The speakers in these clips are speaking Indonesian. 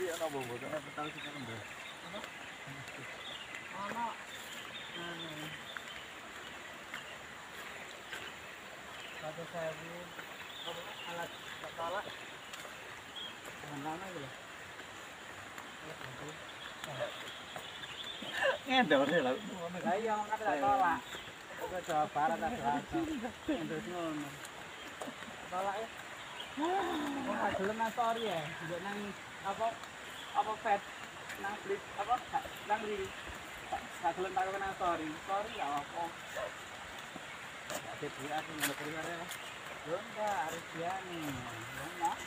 Iya, no bobo, karena tahu sih kan udah. Ono satu sewu alat tolak mana gitu. Ngedor sih lah. Lah iya kata tolak. Ke Jawa Barat ada. Terus ngono. Tolak ya. Wong gelem nang story ya, njuk nang apa pet nang blit apa nang liri. Gak gelem tak nang story. Story ya apa. Ada dia sing ngono kuwi arek. Yo enggak harus dia nih. Yo enggak.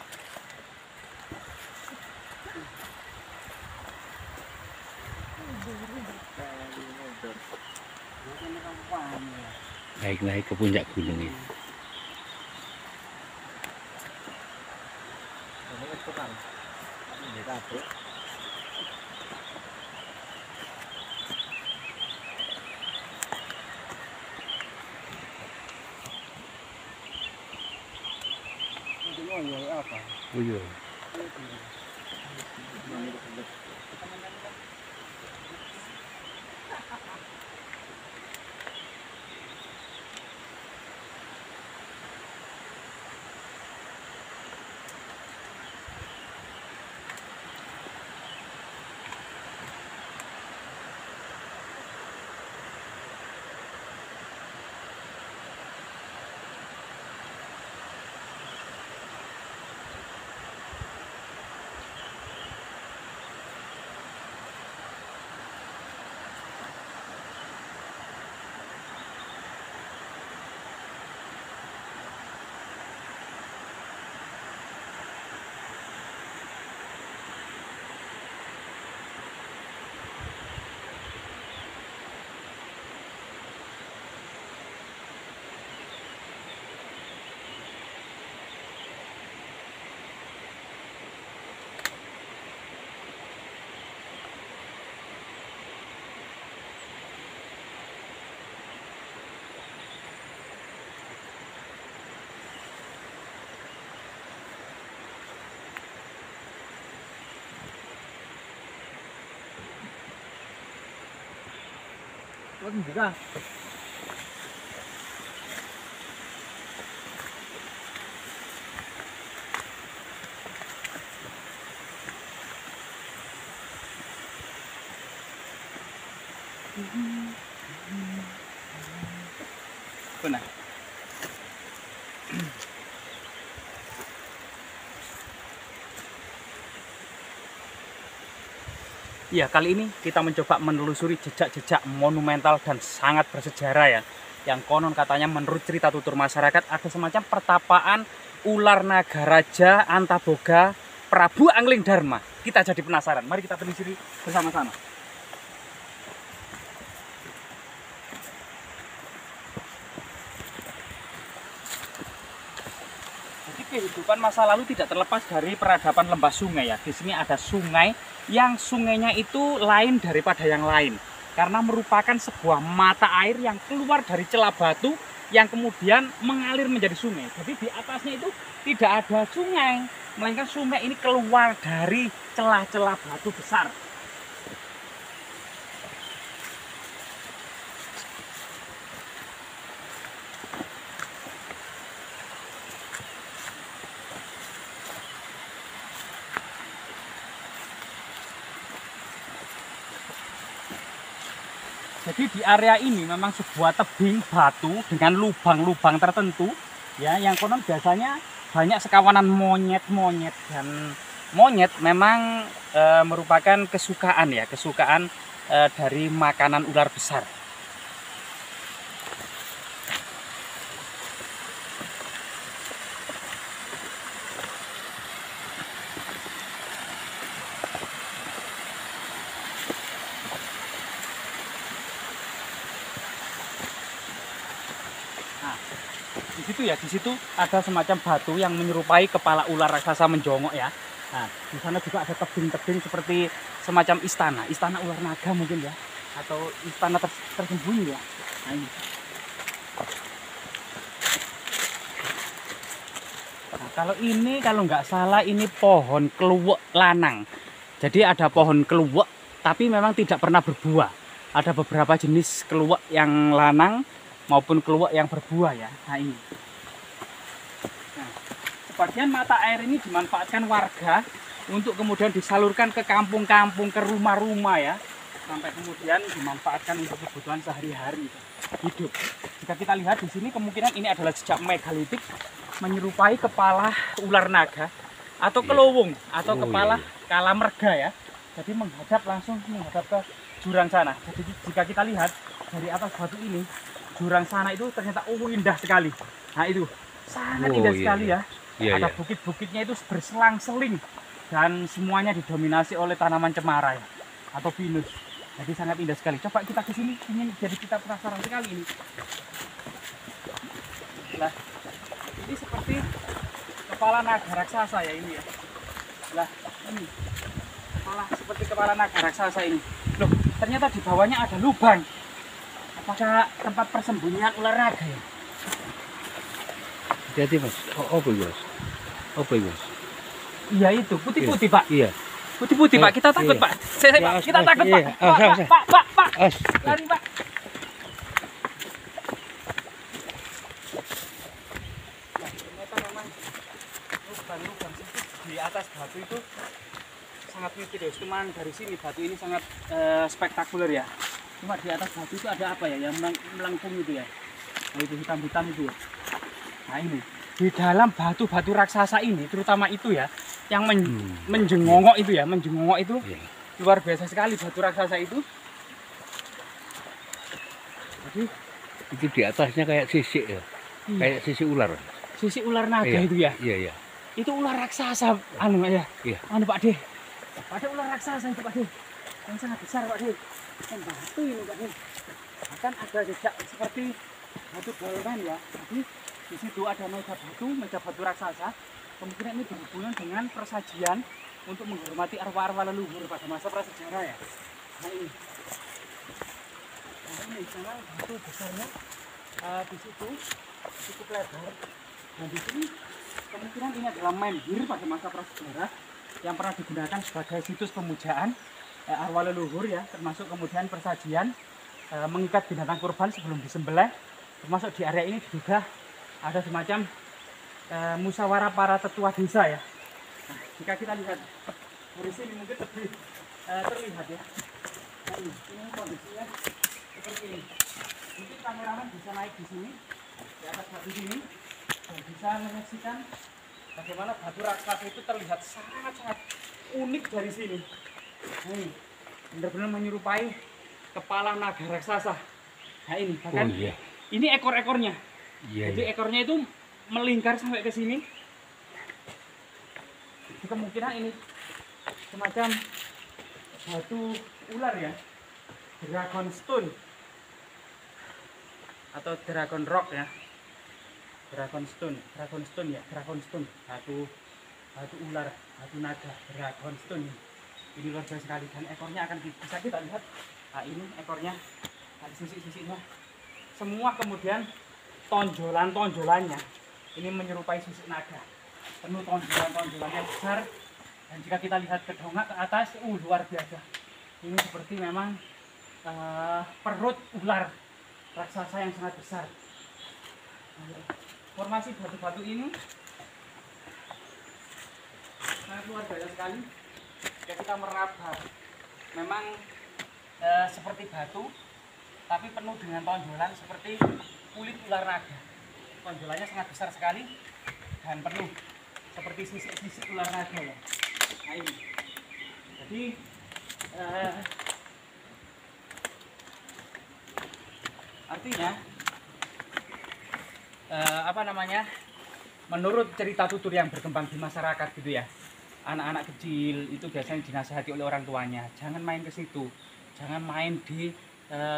Naik-naik ke puncak gunung ini. Ini kurang. Ini kabeh. Ini apa? Oh iya. Oh, enggak. Benar. Ya, kali ini kita mencoba menelusuri jejak-jejak monumental dan sangat bersejarah ya. Yang konon katanya menurut cerita tutur masyarakat ada semacam pertapaan ular naga raja Antaboga Prabu Angling Dharma. Kita jadi penasaran. Mari kita telusuri bersama-sama. Jadi kehidupan masa lalu tidak terlepas dari peradaban lembah sungai ya. Di sini ada sungai yang sungainya itu lain daripada yang lain karena merupakan sebuah mata air yang keluar dari celah batu yang kemudian mengalir menjadi sungai. Jadi di atasnya itu tidak ada sungai, melainkan sungai ini keluar dari celah-celah batu besar. Jadi di area ini memang sebuah tebing batu dengan lubang-lubang tertentu ya, yang konon biasanya banyak sekawanan monyet-monyet, dan monyet memang merupakan kesukaan dari makanan ular besar. Di situ ada semacam batu yang menyerupai kepala ular raksasa menjongok ya. Nah, di sana juga ada tebing-tebing seperti semacam istana ular naga mungkin ya. atau istana tersembunyi ya. Nah ini. Nah, kalau nggak salah ini pohon keluwek lanang. Jadi ada pohon keluwek tapi memang tidak pernah berbuah. Ada beberapa jenis keluwek yang lanang maupun keluwek yang berbuah ya. Nah ini. Nah, sebagian mata air ini dimanfaatkan warga untuk kemudian disalurkan ke kampung-kampung, ke rumah-rumah ya. Sampai kemudian dimanfaatkan untuk kebutuhan sehari-hari hidup. Jika kita lihat di sini kemungkinan ini adalah jejak megalitik menyerupai kepala ular naga atau kelowong atau kepala kalamerga ya. Jadi langsung menghadap ke jurang sana. Jadi jika kita lihat dari atas batu ini, jurang sana itu ternyata indah sekali. Nah itu sangat indah sekali ya. Ada bukit-bukitnya itu berselang-seling dan semuanya didominasi oleh tanaman cemara ya, atau pinus. Jadi sangat indah sekali. Coba kita ke sini, jadi kita penasaran sekali ini. Nah, ini seperti kepala naga raksasa ya ini ya. Lah, ini seperti kepala naga raksasa ini. Loh, ternyata di bawahnya ada lubang. Apakah tempat persembunyian ular naga ya? Hati-hati mas. Oh, apa mas? Apa mas? Iya itu, putih-putih pak. Iya. Putih-putih pak, kita takut pak. Pak, kita takut pak. Pak. Lari pak. Ternyata memang lubang-lubang di atas batu itu sangat misterius. Cuman dari sini batu ini sangat spektakuler ya. Cuma di atas batu itu ada apa ya yang melengkung itu ya. Nah, itu hitam-hitam itu ya. Nah ini di dalam batu-batu raksasa ini, terutama itu ya, yang menjengongok itu ya, luar biasa sekali batu raksasa itu. Jadi itu di atasnya kayak sisik ya, kayak sisik ular. Sisik ular naga itu ya. Iya. Itu ular raksasa, anu ya. Iya. Anu Pak De. Ada ular raksasa itu Pak De, yang sangat besar Pak De. Kan batu ini Pak De. Akan ada jejak seperti batu dolmen ya. Jadi di situ ada meja batu raksasa. Kemungkinan ini berhubungan dengan persajian untuk menghormati arwah-arwah leluhur pada masa prasejarah ya. Nah ini misalnya batu besarnya di situ cukup lebar. Dan di sini kemungkinan ini adalah menhir pada masa prasejarah yang pernah digunakan sebagai situs pemujaan arwah leluhur ya, termasuk kemudian persajian mengikat binatang kurban sebelum disembelih. Termasuk di area ini diduga ada semacam musyawarah para tetua desa ya. Nah, jika kita lihat dari sini mungkin lebih terlihat ya. Nah, ini kondisinya seperti ini. Mungkin kameramen bisa naik di sini, di atas batu sini, dan bisa menyaksikan bagaimana batu raksasa itu terlihat sangat-sangat unik dari sini. Ini benar-benar menyerupai kepala naga raksasa. Nah ini bahkan ini ekor-ekornya. Jadi ekornya itu melingkar sampai ke sini. Kemungkinan ini semacam batu ular ya, dragon stone atau dragon rock ya, dragon stone ya, dragon stone, batu ular, batu naga, dragon stone. Ini luar biasa sekali dan ekornya akan bisa kita lihat. Nah ini ekornya, ada sisik-sisiknya. Semua kemudian tonjolan-tonjolannya ini menyerupai sisik naga, penuh tonjolan-tonjolannya besar. Dan jika kita lihat ke dongak ke atas, luar biasa. Ini seperti memang perut ular raksasa yang sangat besar. Formasi batu-batu ini sangat luar biasa sekali. Jika kita meraba, memang seperti batu, tapi penuh dengan tonjolan seperti kulit ular naga. Tonjolannya sangat besar sekali dan penuh seperti sisik-sisik ular naga ya. Nah ini. Jadi artinya menurut cerita tutur yang berkembang di masyarakat gitu ya, anak-anak kecil itu biasanya dinasihati oleh orang tuanya, jangan main ke situ, jangan main di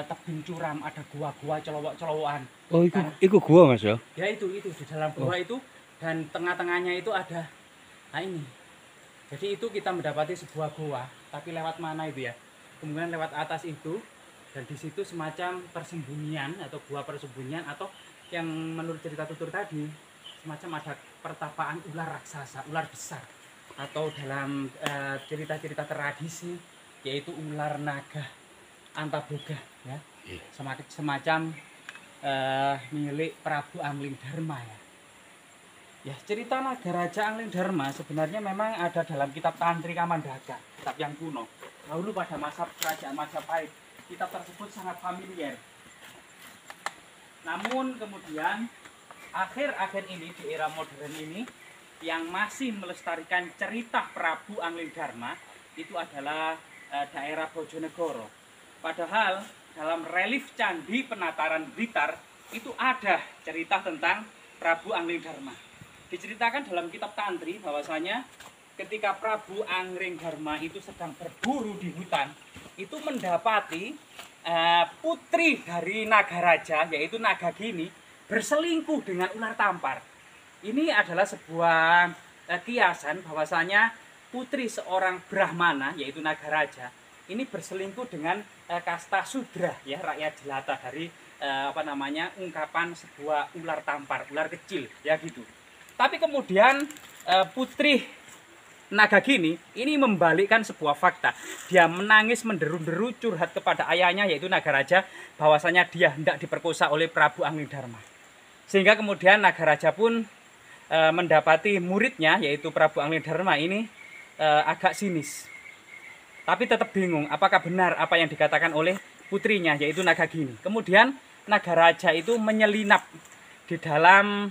tebing curam, ada gua-gua celowok-celowokan. Oh itu gua mas ya? Ya itu di dalam gua itu, dan tengah-tengahnya itu ada, nah ini. Jadi itu kita mendapati sebuah gua, tapi lewat mana itu ya? Kemudian lewat atas itu Dan di situ semacam persembunyian atau gua persembunyian, atau yang menurut cerita tutur tadi semacam ada pertapaan ular raksasa, ular besar, atau dalam cerita-cerita tradisi yaitu ular naga Antaboga ya. Semacam milik Prabu Anglingdarma ya. Ya, cerita Naga Raja Anglingdarma sebenarnya memang ada dalam kitab Tantri Kamandaka, kitab yang kuno. Dahulu pada masa kerajaan Majapahit, kitab tersebut sangat familiar. Namun kemudian akhir-akhir ini, di era modern ini, yang masih melestarikan cerita Prabu Anglingdarma itu adalah daerah Bojonegoro. Padahal dalam relief Candi Penataran Blitar itu ada cerita tentang Prabu Anglingdarma. Diceritakan dalam kitab Tantri bahwasanya ketika Prabu Anglingdarma itu sedang berburu di hutan, itu mendapati putri dari naga raja yaitu Nagagini berselingkuh dengan ular tampar. Ini adalah sebuah kiasan bahwasanya putri seorang Brahmana yaitu naga raja ini berselingkuh dengan kasta Sudra ya, rakyat jelata dari ungkapan sebuah ular tampar, ular kecil ya gitu. Tapi kemudian putri Nagagini ini membalikkan sebuah fakta. Dia menangis menderu-deru curhat kepada ayahnya yaitu Nagaraja bahwasanya dia hendak diperkosa oleh Prabu Anglingdarma. Sehingga kemudian Nagaraja pun mendapati muridnya yaitu Prabu Anglingdarma ini agak sinis. Tapi tetap bingung apakah benar apa yang dikatakan oleh putrinya yaitu Nagagini. Kemudian Nagaraja itu menyelinap di dalam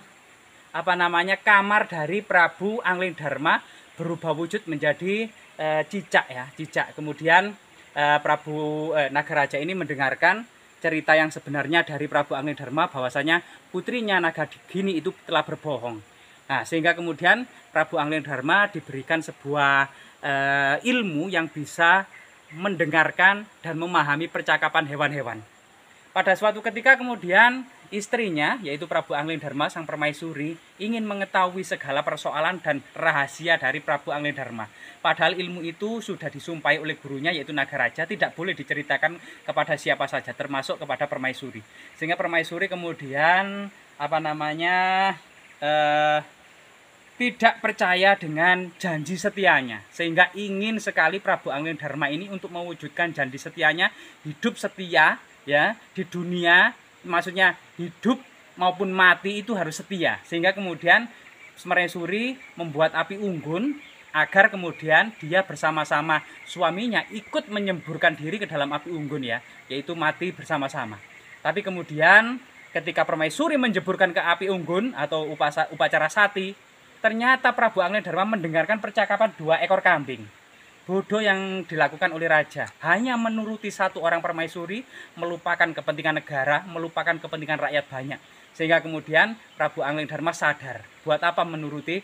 kamar dari Prabu Anglingdarma, berubah wujud menjadi cicak ya, cicak. Kemudian Nagaraja ini mendengarkan cerita yang sebenarnya dari Prabu Anglingdarma bahwasanya putrinya Nagagini itu telah berbohong. Nah, sehingga kemudian Prabu Anglingdarma diberikan sebuah ilmu yang bisa mendengarkan dan memahami percakapan hewan-hewan. Pada suatu ketika kemudian istrinya yaitu Prabu Anglingdarma sang permaisuri ingin mengetahui segala persoalan dan rahasia dari Prabu Anglingdarma. Padahal ilmu itu sudah disumpahi oleh gurunya yaitu Nagaraja tidak boleh diceritakan kepada siapa saja termasuk kepada permaisuri. Sehingga permaisuri kemudian tidak percaya dengan janji setianya, sehingga ingin sekali Prabu Anglingdarma ini untuk mewujudkan janji setianya, hidup setia ya di dunia, maksudnya hidup maupun mati itu harus setia. Sehingga kemudian permaisuri membuat api unggun agar kemudian dia bersama-sama suaminya ikut menyemburkan diri ke dalam api unggun ya, yaitu mati bersama-sama. Tapi kemudian ketika permaisuri menjeburkan ke api unggun atau upacara sati, ternyata Prabu Anglingdarma mendengarkan percakapan 2 ekor kambing. Bodoh yang dilakukan oleh raja, hanya menuruti satu orang permaisuri, melupakan kepentingan negara, melupakan kepentingan rakyat banyak. Sehingga kemudian Prabu Anglingdarma sadar, buat apa menuruti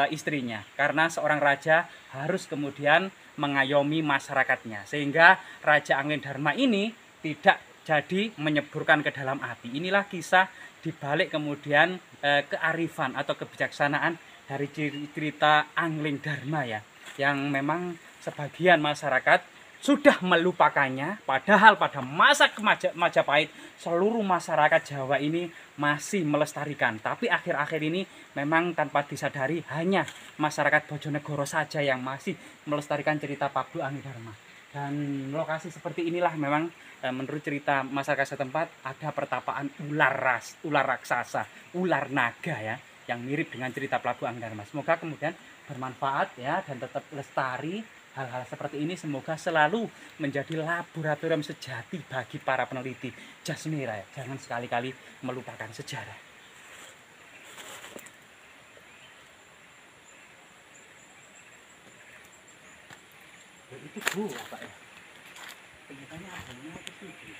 istrinya? Karena seorang raja harus kemudian mengayomi masyarakatnya. Sehingga Raja Anglingdarma ini tidak jadi menyeburkan ke dalam api. Inilah kisah dibalik kemudian kearifan atau kebijaksanaan dari cerita Anglingdarma ya, yang memang sebagian masyarakat sudah melupakannya, padahal pada masa Majapahit seluruh masyarakat Jawa ini masih melestarikan. Tapi akhir-akhir ini memang tanpa disadari hanya masyarakat Bojonegoro saja yang masih melestarikan cerita Prabu Anglingdarma. Dan lokasi seperti inilah memang menurut cerita masyarakat setempat ada pertapaan ular raksasa, ular naga ya, yang mirip dengan cerita Prabu Anglingdarma. Semoga kemudian bermanfaat ya dan tetap lestari. Hal-hal seperti ini semoga selalu menjadi laboratorium sejati bagi para peneliti Jasmira ya. Jangan sekali-kali melupakan sejarah. Itu gua Pak ya. Penyetannya adanya apa sih?